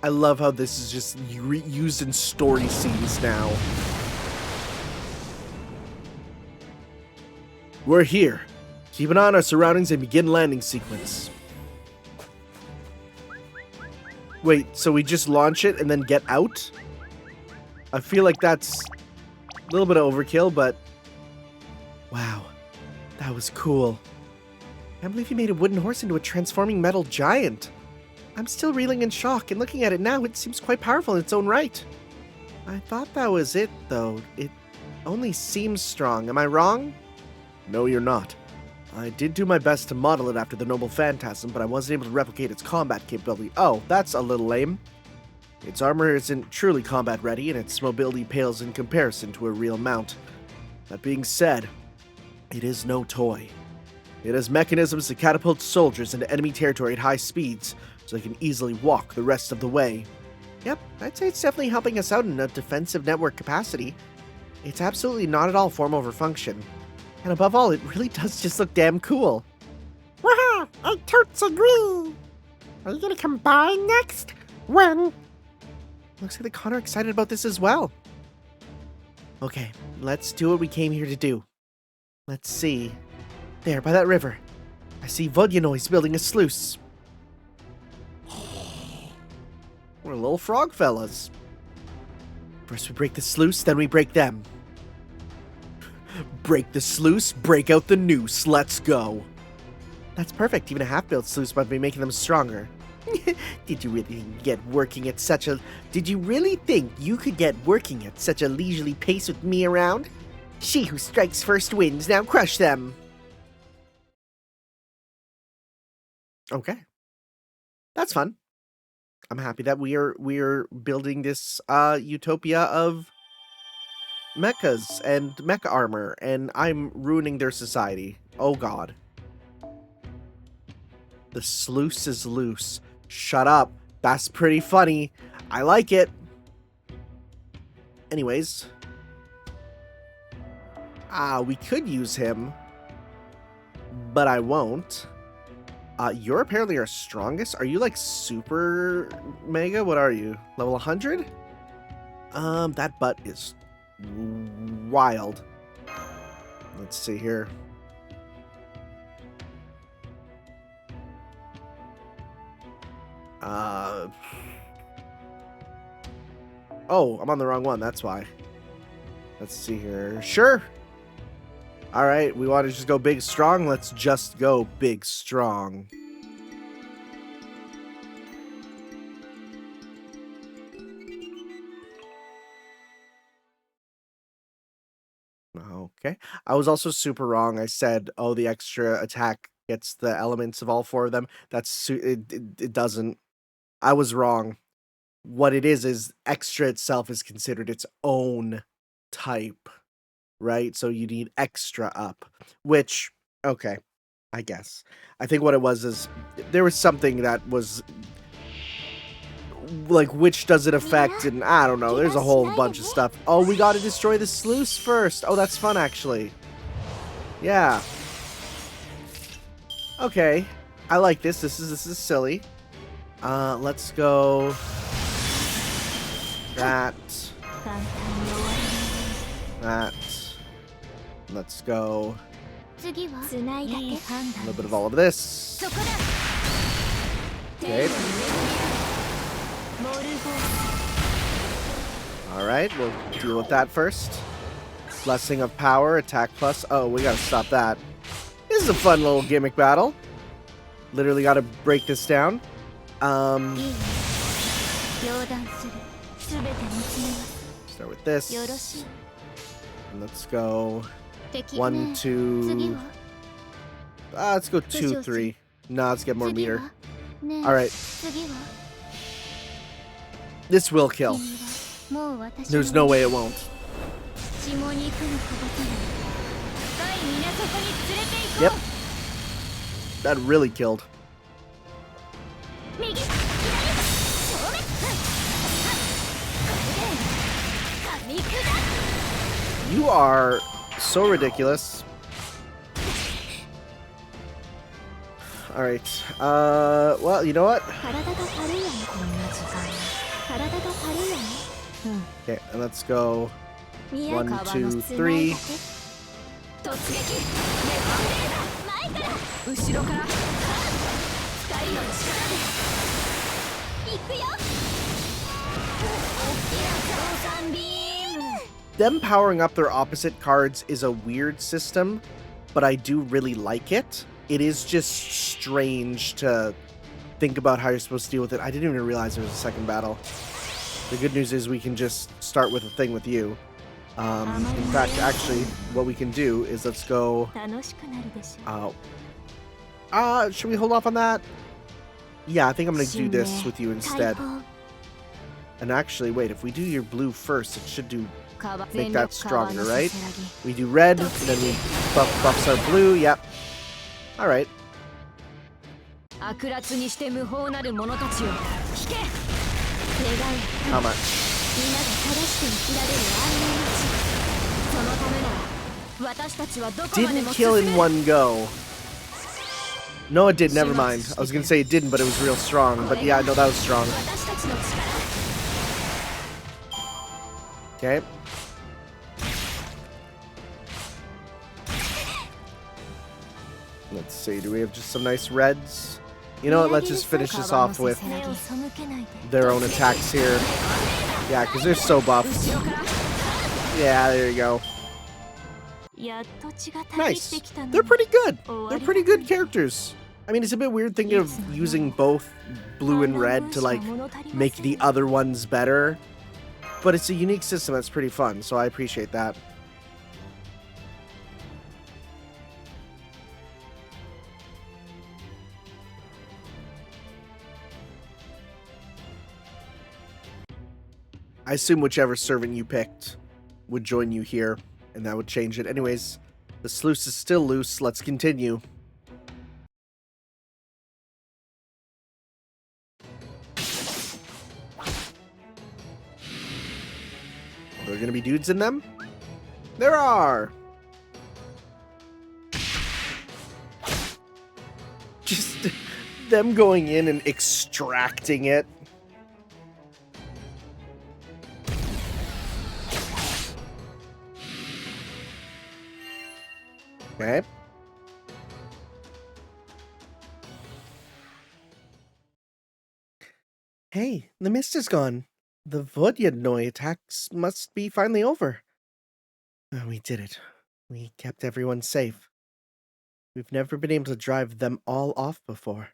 I love how this is just used in story scenes now. We're here. Keep an eye on our surroundings and begin landing sequence. Wait, so we just launch it and then get out? I feel like that's a little bit of overkill, but... Wow, that was cool. I can't believe you made a wooden horse into a transforming metal giant. I'm still reeling in shock, and looking at it now, it seems quite powerful in its own right. I thought that was it, though. It only seems strong. Am I wrong? No, you're not. I did do my best to model it after the Noble Phantasm, but I wasn't able to replicate its combat capability. Oh, that's a little lame. Its armor isn't truly combat ready, and its mobility pales in comparison to a real mount. That being said, it is no toy. It has mechanisms to catapult soldiers into enemy territory at high speeds, so they can easily walk the rest of the way. Yep, I'd say it's definitely helping us out in a defensive network capacity. It's absolutely not at all form over function. And above all, it really does just look damn cool. Waha! I totes agree! Are you gonna combine next? When? Looks like the Con are excited about this as well. Okay, let's do what we came here to do. Let's see. There, by that river. I see Vodyanoi building a sluice. We're little frog fellas. First we break the sluice, then we break them. Break the sluice, break out the noose, let's go. That's perfect, even a half-built sluice might be making them stronger. Did you really think you could get working at such a leisurely pace with me around? She who strikes first wins, now crush them. Okay. That's fun. I'm happy that we're building this utopia of mechas and mecha armor, and I'm ruining their society. Oh god. The sluice is loose. Shut up. That's pretty funny. I like it. Anyways. We could use him, but I won't. You're apparently our strongest. Are you like super mega? What are you? Level 100? That butt is wild. Let's see here. Oh, I'm on the wrong one. That's why. Let's see here. Sure. All right, we want to just go big, strong. Let's just go big, strong. Okay. I was also super wrong. I said, oh, the extra attack gets the elements of all four of them. It doesn't. I was wrong. What it is extra itself is considered its own type. Right? So you need extra up, which, okay, I guess. I think what it was is there was something that was like, which does it affect? And I don't know. There's a whole bunch of stuff. Oh, we got to destroy the sluice first. Oh, that's fun, actually. Yeah. Okay. I like this. This is silly. Let's go. That. Let's go. A little bit of all of this. Okay. Alright, we'll deal with that first. Blessing of Power, attack plus. Oh, we gotta stop that. This is a fun little gimmick battle. Literally gotta break this down. Start with this. And let's go 1, 2. Let's go 2, 3. Nah, let's get more meter. Alright. This will kill. There's no way it won't. Yep. That really killed. You are so ridiculous. Alright. Well, you know what? Okay, and let's go 1, 2, 3. Them powering up their opposite cards is a weird system, but I do really like it. It is just strange to think about how you're supposed to deal with it. I didn't even realize there was a second battle. The good news is we can just start with a thing with you. In fact, actually, what we can do is let's go... should we hold off on that? Yeah, I think I'm going to do this with you instead. And actually, wait, if we do your blue first, it should make that stronger, right? We do red, then we buffs our blue, yep. Alright. How much? Didn't kill in one go. No, it did, never mind. I was gonna say it didn't, but it was real strong. But yeah, no, that was strong. Okay. Let's see, do we have just some nice reds? You know what, let's just finish this off with their own attacks here. Yeah, because they're so buffed. Yeah, there you go. Nice. They're pretty good. They're pretty good characters. I mean, it's a bit weird thinking of using both blue and red to, like, make the other ones better. But it's a unique system that's pretty fun, so I appreciate that. I assume whichever servant you picked would join you here, and that would change it. Anyways, the sluice is still loose. Let's continue. Are there gonna be dudes in them? There are! Just them going in and extracting it. Okay. Hey, the mist is gone. The Vodyanoi attacks must be finally over. Oh, we did it. We kept everyone safe. We've never been able to drive them all off before.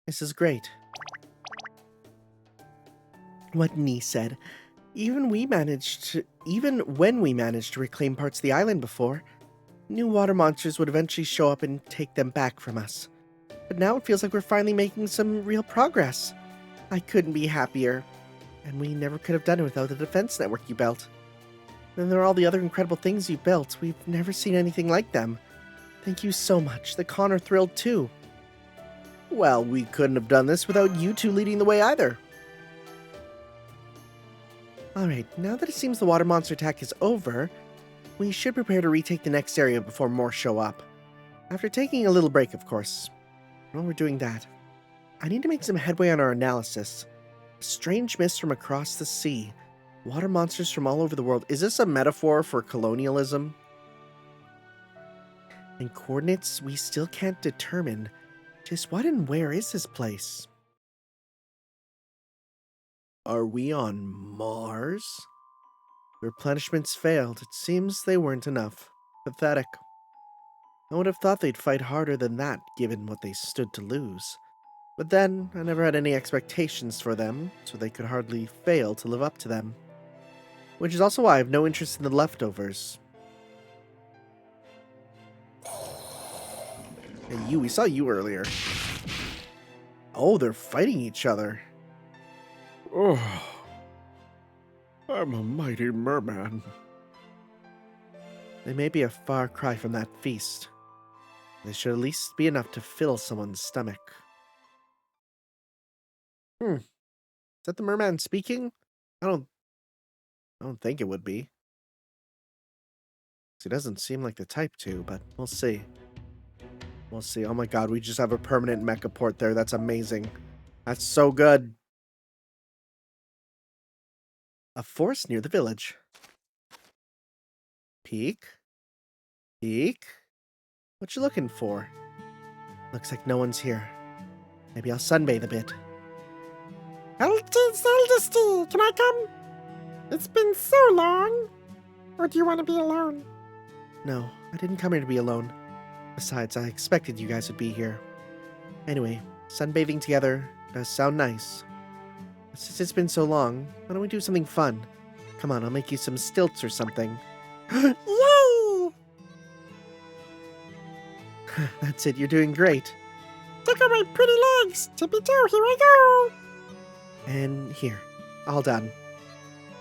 This is great. What Nee said. Even when we managed to reclaim parts of the island before, new water monsters would eventually show up and take them back from us. But now it feels like we're finally making some real progress. I couldn't be happier. And we never could have done it without the defense network you built. Then there are all the other incredible things you built. We've never seen anything like them. Thank you so much. The Con are thrilled too. Well, we couldn't have done this without you two leading the way either. Alright, now that it seems the water monster attack is over, we should prepare to retake the next area before more show up. After taking a little break, of course. While we're doing that, I need to make some headway on our analysis. A strange mist from across the sea. Water monsters from all over the world. Is this a metaphor for colonialism? And coordinates we still can't determine. Just what and where is this place? Are we on Mars? Replenishments failed. It seems they weren't enough. Pathetic. I would have thought they'd fight harder than that, given what they stood to lose. But then, I never had any expectations for them, so they could hardly fail to live up to them. Which is also why I have no interest in the leftovers. Hey, we saw you earlier. Oh, they're fighting each other. Oh, I'm a mighty merman. They may be a far cry from that feast. They should at least be enough to fill someone's stomach. Is that the merman speaking? I don't think it would be. He doesn't seem like the type to, but we'll see. We'll see. Oh my god, we just have a permanent mecha port there. That's amazing. That's so good. A forest near the village. Peek? Peek? What you looking for? Looks like no one's here. Maybe I'll sunbathe a bit. Eldesty, can I come? It's been so long. Or do you want to be alone? No, I didn't come here to be alone. Besides, I expected you guys would be here. Anyway, sunbathing together does sound nice. Since it's been so long, why don't we do something fun? Come on, I'll make you some stilts or something. Yay! That's it, you're doing great. Look at my pretty legs. Tippy-toe, here I go. And here, All done.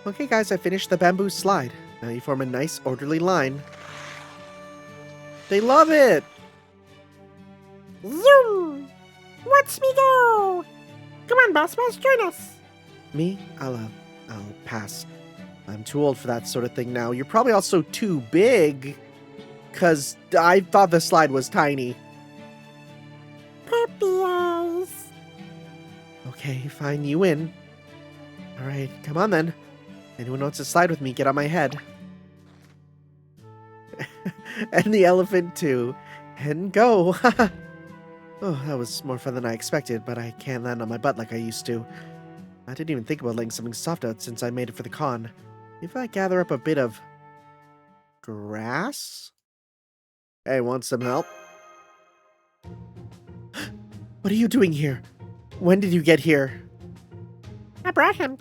Okay, guys, I finished the bamboo slide. Now you form a nice, orderly line. They love it! Zoom! Watch me go! Come on, Boss Boss, join us! Me? I'll pass. I'm too old for that sort of thing now. You're probably also too big. Because I thought the slide was tiny. Puppy eyes! Okay, fine, you win. Alright, come on then. Anyone wants to slide with me, get on my head. And the elephant too. And go! Oh, that was more fun than I expected, but I can't land on my butt like I used to. I didn't even think about laying something soft out since I made it for the con. If I gather up a bit of... grass? Hey, want some help? What are you doing here? When did you get here? I brought him.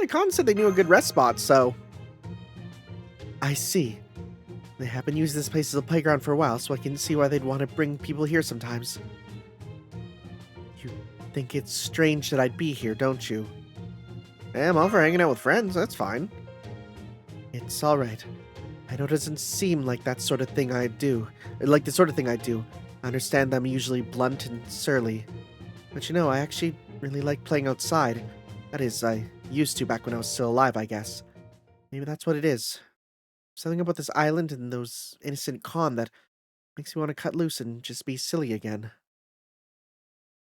The con said they knew a good rest spot, so... I see. They haven't used this place as a playground for a while, so I can see why they'd want to bring people here sometimes. You think it's strange that I'd be here, don't you? I'm all for hanging out with friends, that's fine. It's alright. I know it doesn't seem like that sort of thing I'd do. Like the sort of thing I do. I understand I'm usually blunt and surly. But you know, I actually really like playing outside. That is, I used to back when I was still alive, I guess. Maybe that's what it is. Something about this island and those innocent con that makes me want to cut loose and just be silly again.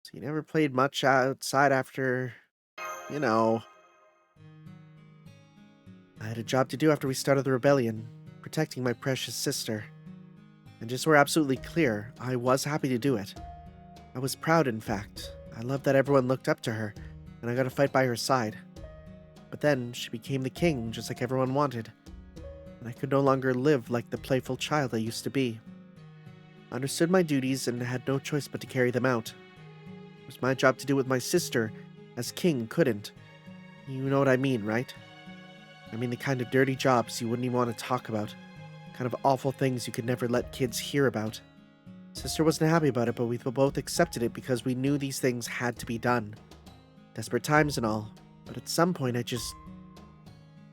So you never played much outside after, you know. I had a job to do after we started the rebellion, protecting my precious sister. And just so we're absolutely clear, I was happy to do it. I was proud, in fact. I loved that everyone looked up to her, and I got to fight by her side. But then, she became the king, just like everyone wanted. And I could no longer live like the playful child I used to be. I understood my duties and had no choice but to carry them out. It was my job to do with my sister, as king couldn't. You know what I mean, right? I mean the kind of dirty jobs you wouldn't even want to talk about. Kind of awful things you could never let kids hear about. Sister wasn't happy about it, but we both accepted it because we knew these things had to be done. Desperate times and all, but at some point I just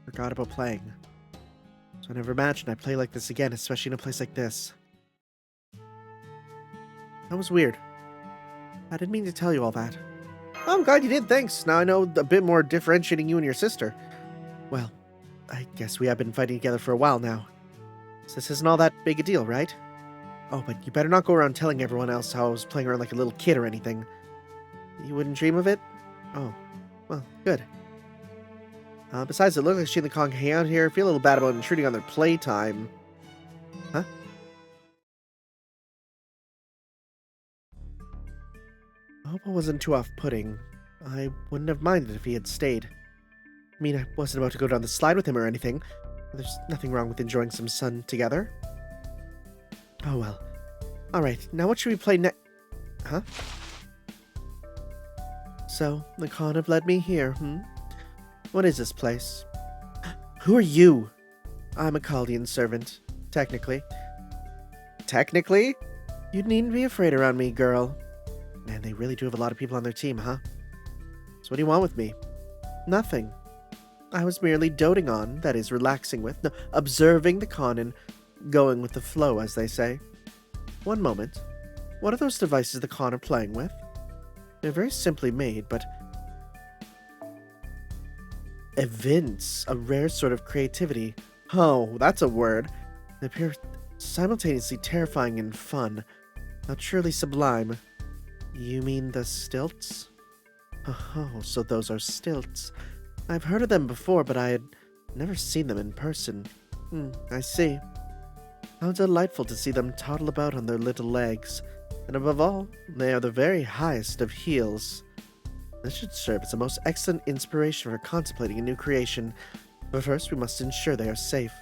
forgot about playing. So I never imagined I'd play like this again, especially in a place like this. That was weird. I didn't mean to tell you all that. Oh, I'm glad you did, thanks. Now I know a bit more differentiating you and your sister. Well, I guess we have been fighting together for a while now. So this isn't all that big a deal, right? Oh, but you better not go around telling everyone else how I was playing around like a little kid or anything. You wouldn't dream of it? Oh, well, good. Besides, it looked like she and the Kong hang out here. Feel a little bad about intruding on their playtime. Huh? I hope I wasn't too off-putting. I wouldn't have minded if he had stayed. I mean, I wasn't about to go down the slide with him or anything. There's nothing wrong with enjoying some sun together. Oh well. Alright, now what should we play next? Huh? So, the con have led me here, What is this place? Who are you? I'm a Chaldean servant, technically. Technically? You needn't be afraid around me, girl. Man, they really do have a lot of people on their team, huh? So what do you want with me? Nothing. I was merely doting on, that is, relaxing with, no, observing the con and going with the flow, as they say. One moment. What are those devices the con are playing with? They're very simply made, but evince a rare sort of creativity. Oh, that's a word. They appear simultaneously terrifying and fun. Not surely sublime. You mean the stilts? Oh, so those are stilts. I've heard of them before, but I had never seen them in person. I see. How delightful to see them toddle about on their little legs. And above all, they are the very highest of heels. This should serve as a most excellent inspiration for contemplating a new creation. But first, we must ensure they are safe.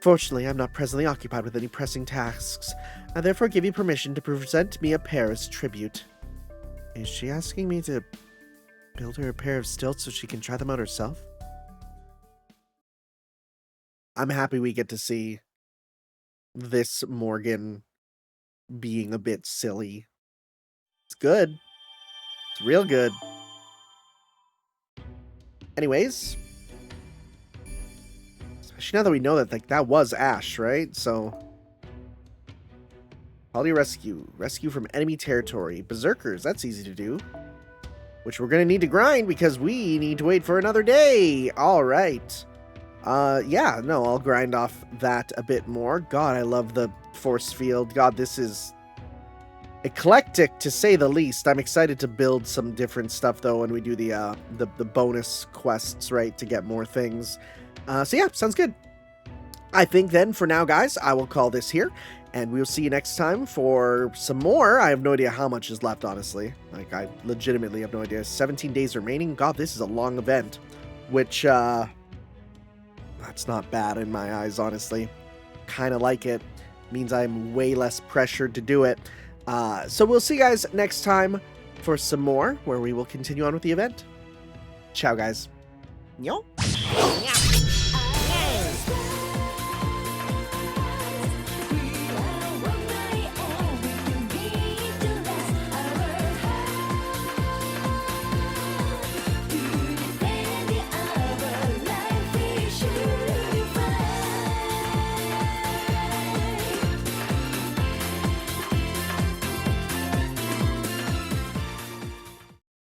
Fortunately, I'm not presently occupied with any pressing tasks. I therefore give you permission to present me a pair as tribute. Is she asking me to build her a pair of stilts so she can try them out herself? I'm happy we get to see this Morgan being a bit silly. It's good. It's real good. Anyways, especially now that we know that like that was Ash, right? So quality rescue from enemy territory, berserkers. That's easy to do. Which we're gonna need to grind because we need to wait for another day. All right. Yeah, no, I'll grind off that a bit more. God, I love the force field. God, this is eclectic to say the least. I'm excited to build some different stuff though when we do the bonus quests, right, to get more things. So yeah, sounds good. I think then for now, guys, I will call this here, and we'll see you next time for some more. I have no idea how much is left, honestly. Like, I legitimately have no idea. 17 days remaining. God, this is a long event, which that's not bad in my eyes, honestly. Kind of like it. Means I'm way less pressured to do it. So we'll see you guys next time for some more, where we will continue on with the event. Ciao, guys. Yo.